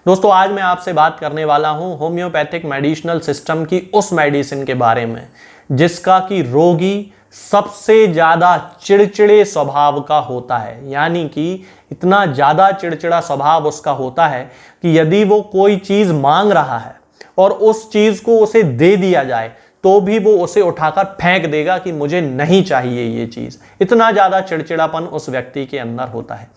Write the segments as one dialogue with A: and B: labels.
A: दोस्तों आज मैं आपसे बात करने वाला हूं होम्योपैथिक मेडिसिनल सिस्टम की उस मेडिसिन के बारे में जिसका कि रोगी सबसे ज्यादा चिड़चिड़े स्वभाव का होता है। यानी कि इतना ज्यादा चिड़चिड़ा स्वभाव उसका होता है कि यदि वो कोई चीज मांग रहा है और उस चीज को उसे दे दिया जाए तो भी वो उसे उठाकर फेंक देगा कि मुझे नहीं चाहिए ये चीज। इतना ज्यादा चिड़चिड़ापन उस व्यक्ति के अंदर होता है।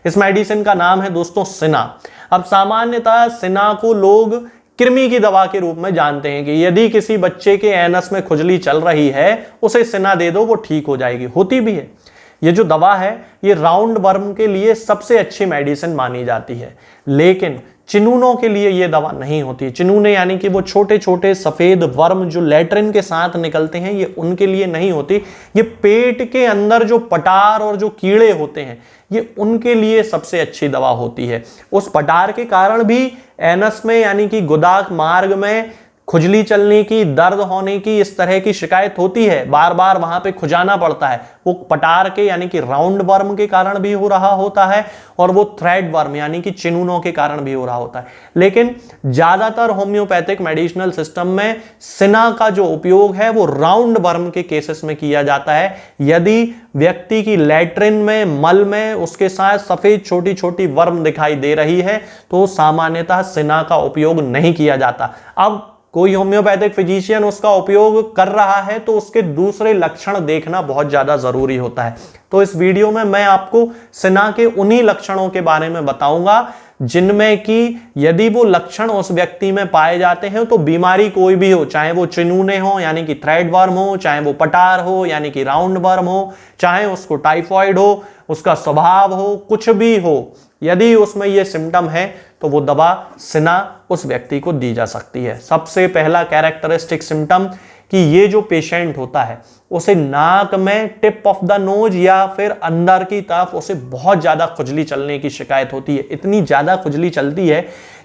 A: इस मेडिसिन का नाम है दोस्तों सिना। अब सामान्यतः सिना को लोग कृमि की दवा के रूप में जानते हैं कि यदि किसी बच्चे के एनस में खुजली चल रही है उसे सिना दे दो, वो ठीक हो जाएगी। होती भी है। ये जो दवा है ये राउंड वर्म के लिए सबसे अच्छी मेडिसिन मानी जाती है, लेकिन चिनूनों के लिए ये दवा नहीं होती। चिनूने यानी कि वो छोटे छोटे सफेद वर्म जो लैट्रिन के साथ निकलते हैं, ये उनके लिए नहीं होती। ये पेट के अंदर जो पटार और जो कीड़े होते हैं ये उनके लिए सबसे अच्छी दवा होती है। उस पटार के कारण भी एनस में यानी कि गुदा मार्ग में खुजली चलने की, दर्द होने की, इस तरह की शिकायत होती है। बार बार वहां पे खुजाना पड़ता है। वो पटार के यानी कि राउंड वर्म के कारण भी हो रहा होता है और वो थ्रेड वर्म यानी कि चिनूनों के कारण भी हो रहा होता है। लेकिन ज्यादातर होम्योपैथिक मेडिसिनल सिस्टम में सिना का जो उपयोग है वो राउंड वर्म के केसेस में किया जाता है। यदि व्यक्ति की लैट्रिन में, मल में उसके साथ सफेद छोटी छोटी वर्म दिखाई दे रही है तो सामान्यतः सिना का उपयोग नहीं किया जाता। अब कोई होम्योपैथिक फिजिशियन उसका उपयोग कर रहा है तो उसके दूसरे लक्षण देखना बहुत ज्यादा जरूरी होता है। तो इस वीडियो में मैं आपको सिना के उन्हीं लक्षणों के बारे में बताऊंगा जिनमें कि यदि वो लक्षण उस व्यक्ति में पाए जाते हैं तो बीमारी कोई भी हो, चाहे वो चिनूने हो यानी कि थ्रेड वर्म हो, चाहे वो पटार हो यानी कि राउंड वर्म हो, चाहे उसको टाइफॉइड हो, उसका स्वभाव हो, कुछ भी हो, यदि उसमें ये सिम्टम है तो वो दवा सिना उस व्यक्ति को दी जा सकती है। सबसे पहला कैरेक्टरिस्टिक सिम्टम कि ये जो पेशेंट होता है उसे नाक में टिप ऑफ द नोज या फिर अंदर की तरफ उसे बहुत ज्यादा खुजली चलने की शिकायत होती है। इतनी ज्यादा खुजली चलती है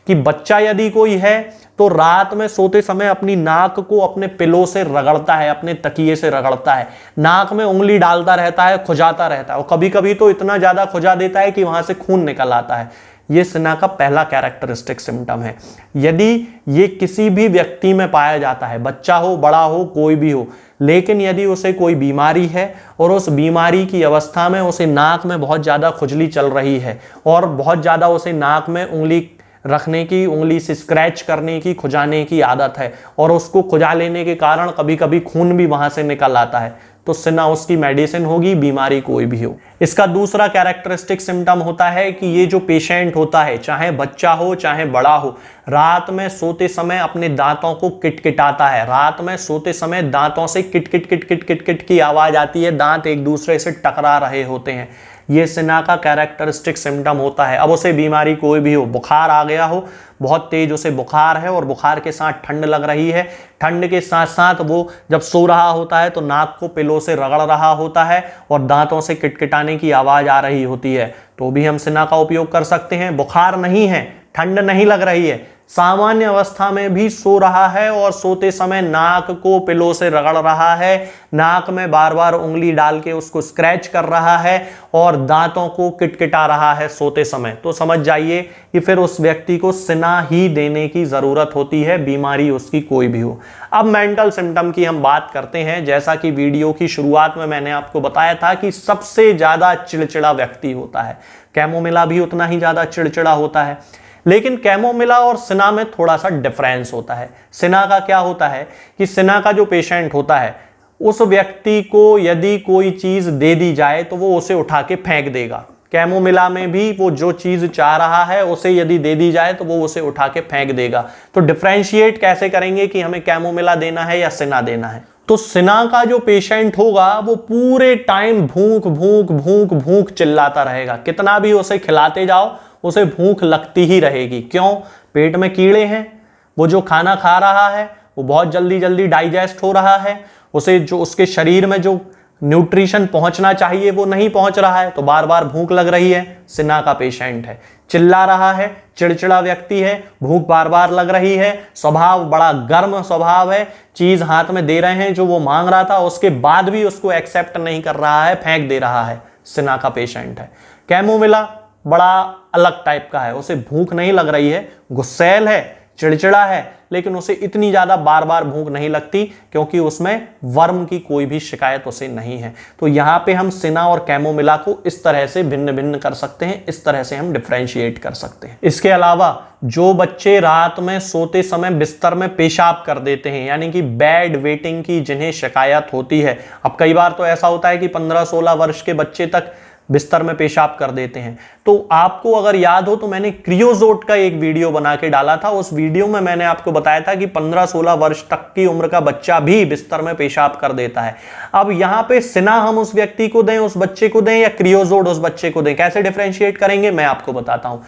A: कि बच्चा यदि कोई है तो रात में सोते समय अपनी नाक को अपने पिलो से रगड़ता है, अपने तकिए से रगड़ता है, नाक में उंगली डालता रहता है, खुजाता रहता है और कभी कभी तो इतना ज्यादा खुजा देता है कि वहां से खून निकल आता है। ये सिना का पहला कैरेक्टरिस्टिक सिम्टम है। यदि ये किसी भी व्यक्ति में पाया जाता है, बच्चा हो, बड़ा हो, कोई भी हो, लेकिन यदि उसे कोई बीमारी है और उस बीमारी की अवस्था में उसे नाक में बहुत ज्यादा खुजली चल रही है और बहुत ज्यादा उसे नाक में उंगली रखने की, उंगली से स्क्रैच करने की, खुजाने की आदत है और उसको खुजा लेने के कारण कभी कभी खून भी वहां से निकल आता है, तो सिना उसकी मेडिसिन होगी, बीमारी कोई भी हो। इसका दूसरा कैरेक्टरिस्टिक सिम्टम होता है कि ये जो पेशेंट होता है, चाहे बच्चा हो चाहे बड़ा हो, रात में सोते समय अपने दांतों को किटकिटाता है। रात में सोते समय दांतों से kit kit kit kit kit kit की आवाज आती है, दांत एक दूसरे से टकरा रहे होते हैं। ये सिना का कैरेक्टरिस्टिक सिम्टम होता है। अब उसे बीमारी कोई भी हो, बुखार आ गया हो, बहुत तेज उसे बुखार है और बुखार के साथ ठंड लग रही है, ठंड के साथ साथ वो जब सो रहा होता है तो नाक को पिलो से रगड़ रहा होता है और दांतों से किटकिटाने की आवाज आ रही होती है, तो भी हम सिना का उपयोग कर सकते हैं। बुखार नहीं है, ठंड नहीं लग रही है, सामान्य अवस्था में भी सो रहा है और सोते समय नाक को पिलो से रगड़ रहा है, नाक में बार बार उंगली डाल के उसको स्क्रैच कर रहा है और दांतों को किटकिटा रहा है सोते समय, तो समझ जाइए कि फिर उस व्यक्ति को सिना ही देने की जरूरत होती है, बीमारी उसकी कोई भी हो। अब मेंटल सिम्टम की हम बात करते हैं। जैसा कि वीडियो की शुरुआत में मैंने आपको बताया था कि सबसे ज्यादा चिड़चिड़ा व्यक्ति होता है, कैमोमिला भी उतना ही ज्यादा चिड़चिड़ा होता है, लेकिन कैमोमिला और सिना में थोड़ा सा डिफरेंस होता है। सिना का क्या होता है कि सिना का जो पेशेंट होता है उस व्यक्ति को यदि कोई चीज दे दी जाए तो वो उसे उठा के फेंक देगा। कैमोमिला में भी वो जो चीज चाह रहा है उसे यदि दे दी जाए तो वो उसे उठा के फेंक देगा। तो डिफरेंशिएट कैसे करेंगे कि हमें कैमोमिला देना है या सिना देना है? तो सिना का जो पेशेंट होगा वो पूरे टाइम भूख भूख भूख भूख चिल्लाता रहेगा। कितना भी उसे खिलाते जाओ उसे भूख लगती ही रहेगी। क्यों? पेट में कीड़े हैं, वो जो खाना खा रहा है वो बहुत जल्दी जल्दी डाइजेस्ट हो रहा है, उसे जो उसके शरीर में जो न्यूट्रिशन पहुंचना चाहिए वो नहीं पहुंच रहा है, तो बार बार भूख लग रही है। सिना का पेशेंट है, चिल्ला रहा है, चिड़चिड़ा व्यक्ति है, भूख बार बार लग रही है, स्वभाव बड़ा गर्म स्वभाव है, चीज हाथ में दे रहे हैं जो वो मांग रहा था उसके बाद भी उसको एक्सेप्ट नहीं कर रहा है, फेंक दे रहा है, सिना का पेशेंट है। कैमोमिला बड़ा अलग टाइप का है, उसे भूख नहीं लग रही है, गुस्सैल है, चिड़चिड़ा है, लेकिन उसे इतनी ज्यादा बार बार भूख नहीं लगती क्योंकि उसमें वर्म की कोई भी शिकायत उसे नहीं है। तो यहां पे हम सिना और कैमोमिला को इस तरह से भिन्न भिन्न कर सकते हैं, इस तरह से हम डिफरेंशिएट कर सकते हैं। इसके अलावा जो बच्चे रात में सोते समय बिस्तर में पेशाब कर देते हैं, यानी कि बेड वेटिंग की जिन्हें शिकायत होती है, अब कई बार तो ऐसा होता है कि 15-16 वर्ष के बच्चे तक बिस्तर में पेशाब कर देते हैं, तो आपको अगर याद हो तो मैंने क्रियोजोट का एक वीडियो बना के डाला था। उस वीडियो में मैंने आपको बताया था कि 15-16 वर्ष तक की उम्र का बच्चा भी बिस्तर में पेशाब कर देता है। अब यहां पे सिना हम उस व्यक्ति को दें, उस बच्चे को दें, या क्रियोजोट उस बच्चे को दें, कैसे डिफरेंशिएट करेंगे मैं आपको बताता हूं।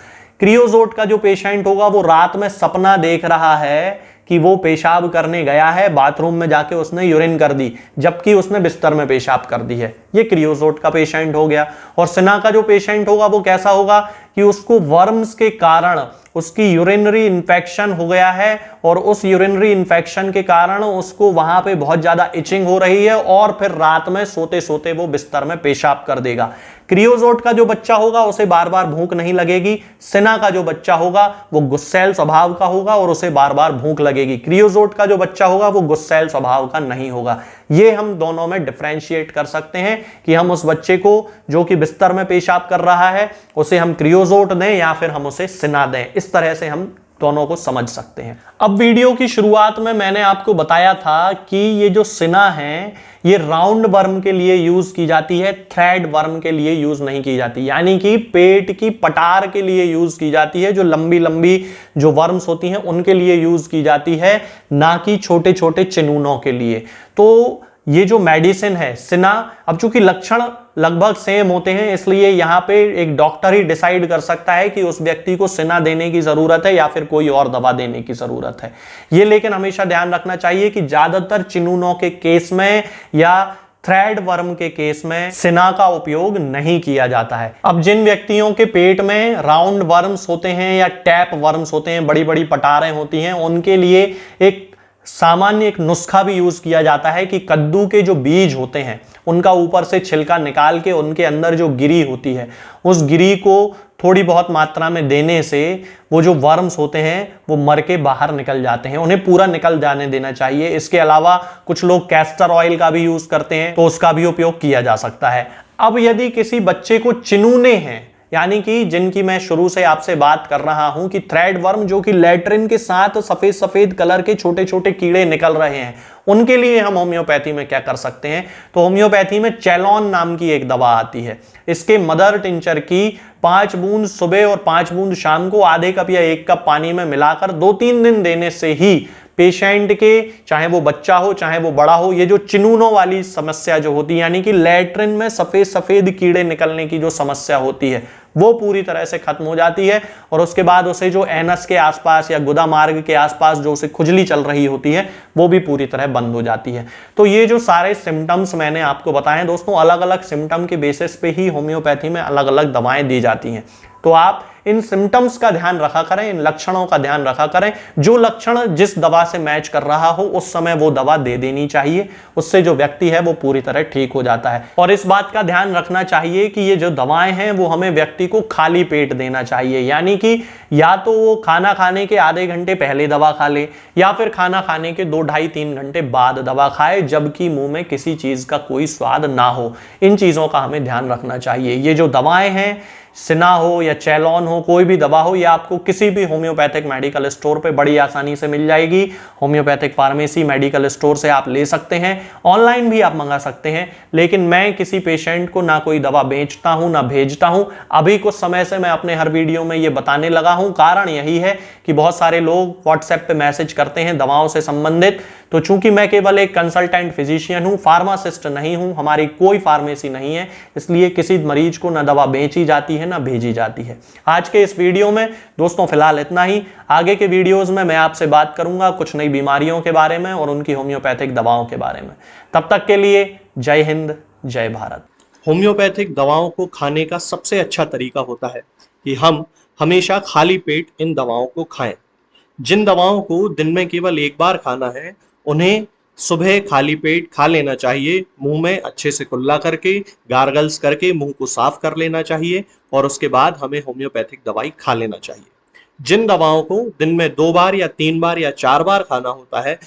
A: क्रियोजोट का जो पेशेंट होगा वो रात में सपना देख रहा है कि वो पेशाब करने गया है, बाथरूम में जाके उसने यूरिन कर दी, जबकि उसने बिस्तर में पेशाब कर दी है। ये क्रियोजोट का पेशेंट हो गया। और सिना का जो पेशेंट होगा वो कैसा होगा कि उसको वर्म्स के कारण उसकी यूरिनरी इन्फेक्शन हो गया है, और उस यूरिनरी इन्फेक्शन के कारण उसको वहां पे बहुत ज्यादा इचिंग हो रही है, और फिर रात में सोते सोते वो बिस्तर में पेशाब कर देगा। क्रियोजोट का जो बच्चा होगा उसे बार बार भूख नहीं लगेगी। सिना का जो बच्चा होगा वो गुस्सैल स्वभाव का होगा और उसे बार बार भूख लगेगी। क्रियोजोट का जो बच्चा होगा वो गुस्सैल स्वभाव का नहीं होगा। ये हम दोनों में डिफरेंशिएट कर सकते हैं कि हम उस बच्चे को जो कि बिस्तर में पेशाब कर रहा है उसे हम क्रियोजोट दें या फिर हम उसे सिना दें। इस तरह से हम दोनों को समझ सकते हैं। अब वीडियो की शुरुआत में मैंने आपको बताया था कि ये जो सिना है ये राउंड वर्म के लिए यूज की जाती है, थ्रेड वर्म के लिए यूज नहीं की जाती, यानी कि पेट की पटार के लिए यूज की जाती है। जो लंबी लंबी जो वर्म्स होती हैं उनके लिए यूज की जाती है, ना कि छोटे छोटे चिनूनों के लिए। तो ये जो मेडिसिन है सिना, अब चूंकि लक्षण लगभग सेम होते हैं इसलिए यहां पे एक डॉक्टर ही डिसाइड कर सकता है कि उस व्यक्ति को सिना देने की जरूरत है या फिर कोई और दवा देने की जरूरत है। ये लेकिन हमेशा ध्यान रखना चाहिए कि ज्यादातर चिनूनों के केस में या थ्रेड वर्म के केस में सिना का उपयोग नहीं किया जाता है। अब जिन व्यक्तियों के पेट में राउंड वर्म्स होते हैं या टैप वर्म्स होते हैं, बड़ी बड़ी पटारें होती हैं, उनके लिए एक सामान्य एक नुस्खा भी यूज किया जाता है कि कद्दू के जो बीज होते हैं उनका ऊपर से छिलका निकाल के उनके अंदर जो गिरी होती है उस गिरी को थोड़ी बहुत मात्रा में देने से वो जो वर्म्स होते हैं वो मर के बाहर निकल जाते हैं, उन्हें पूरा निकल जाने देना चाहिए। इसके अलावा कुछ लोग कैस्टर ऑयल का भी यूज करते हैं, तो उसका भी उपयोग किया जा सकता है। अब यदि किसी बच्चे को चिनूने हैं, यानी कि जिनकी मैं शुरू से आपसे बात कर रहा हूं कि थ्रेड वर्म जो कि लैट्रिन के साथ सफेद सफेद कलर के छोटे छोटे कीड़े निकल रहे हैं, उनके लिए हम होम्योपैथी में क्या कर सकते हैं। तो होम्योपैथी में चैलॉन नाम की एक दवा आती है। इसके मदर टिंचर की 5 बूंद सुबह और 5 बूंद शाम को आधे कप या 1 कप पानी में मिलाकर 2-3 दिन देने से ही पेशेंट के, चाहे वो बच्चा हो चाहे वो बड़ा हो, ये जो चिनूनों वाली समस्या जो होती है, यानी कि लैट्रिन में सफेद सफेद कीड़े निकलने की जो समस्या होती है वो पूरी तरह से खत्म हो जाती है। और उसके बाद उसे जो एनस के आसपास या गुदा मार्ग के आसपास जो उसे खुजली चल रही होती है वो भी पूरी तरह बंद हो जाती है। तो ये जो सारे सिम्टम्स मैंने आपको बताए दोस्तों, अलग अलग सिम्टम के बेसिस पे ही होम्योपैथी में अलग अलग दवाएं दी जाती हैं। तो आप इन सिम्टम्स का ध्यान रखा करें, इन लक्षणों का ध्यान रखा करें। जो लक्षण जिस दवा से मैच कर रहा हो उस समय वो दवा दे देनी चाहिए, उससे जो व्यक्ति है वो पूरी तरह ठीक हो जाता है। और इस बात का ध्यान रखना चाहिए कि ये जो दवाएं हैं वो हमें व्यक्ति को खाली पेट देना चाहिए, यानी कि या तो वो खाना खाने के आधे घंटे पहले दवा खा ले या फिर खाना खाने के 2-2.5-3 घंटे बाद दवा खाए, जबकि मुंह में किसी चीज का कोई स्वाद ना हो। इन चीजों का हमें ध्यान रखना चाहिए। ये जो दवाएं हैं, सिना हो या चैलॉन हो, कोई भी दवा हो, ये आपको किसी भी होम्योपैथिक मेडिकल स्टोर पे बड़ी आसानी से मिल जाएगी। होम्योपैथिक फार्मेसी मेडिकल स्टोर से आप ले सकते हैं, ऑनलाइन भी आप मंगा सकते हैं। लेकिन मैं किसी पेशेंट को ना कोई दवा बेचता हूं ना भेजता हूं। अभी कुछ समय से मैं अपने हर वीडियो में ये बताने लगा हूं, कारण यही है कि बहुत सारे लोग व्हाट्सएप पे मैसेज करते हैं दवाओं से संबंधित। तो चूंकि मैं केवल एक कंसल्टेंट फिजिशियन हूं, फार्मासिस्ट नहीं हूं, हमारी कोई फार्मेसी नहीं है, इसलिए किसी मरीज को ना दवा बेची जाती है ना भेजी जाती है। आज के इस वीडियो में दोस्तों फिलहाल इतना ही। आगे के वीडियोस में मैं आपसे बात करूंगा कुछ नई बीमारियों के बारे में और उनकी होम्योपैथिक दवाओं के बारे में। तब तक के लिए जय हिंद, जय भारत। होम्योपैथिक दवाओं को खाने का सबसे अच्छा तरीका होता है कि हम हमेशा खाली पेट इन दवाओं को खाएं। जिन दवाओं को दिन में केवल एक बार खाना है उन्हें सुबह खाली पेट खा लेना चाहिए, मुंह में अच्छे से कुल्ला करके, गार्गल्स करके मुंह को साफ कर लेना चाहिए और उसके बाद हमें होम्योपैथिक दवाई खा लेना चाहिए। जिन दवाओं को दिन में 2 बार या 3 बार या 4 बार खाना होता है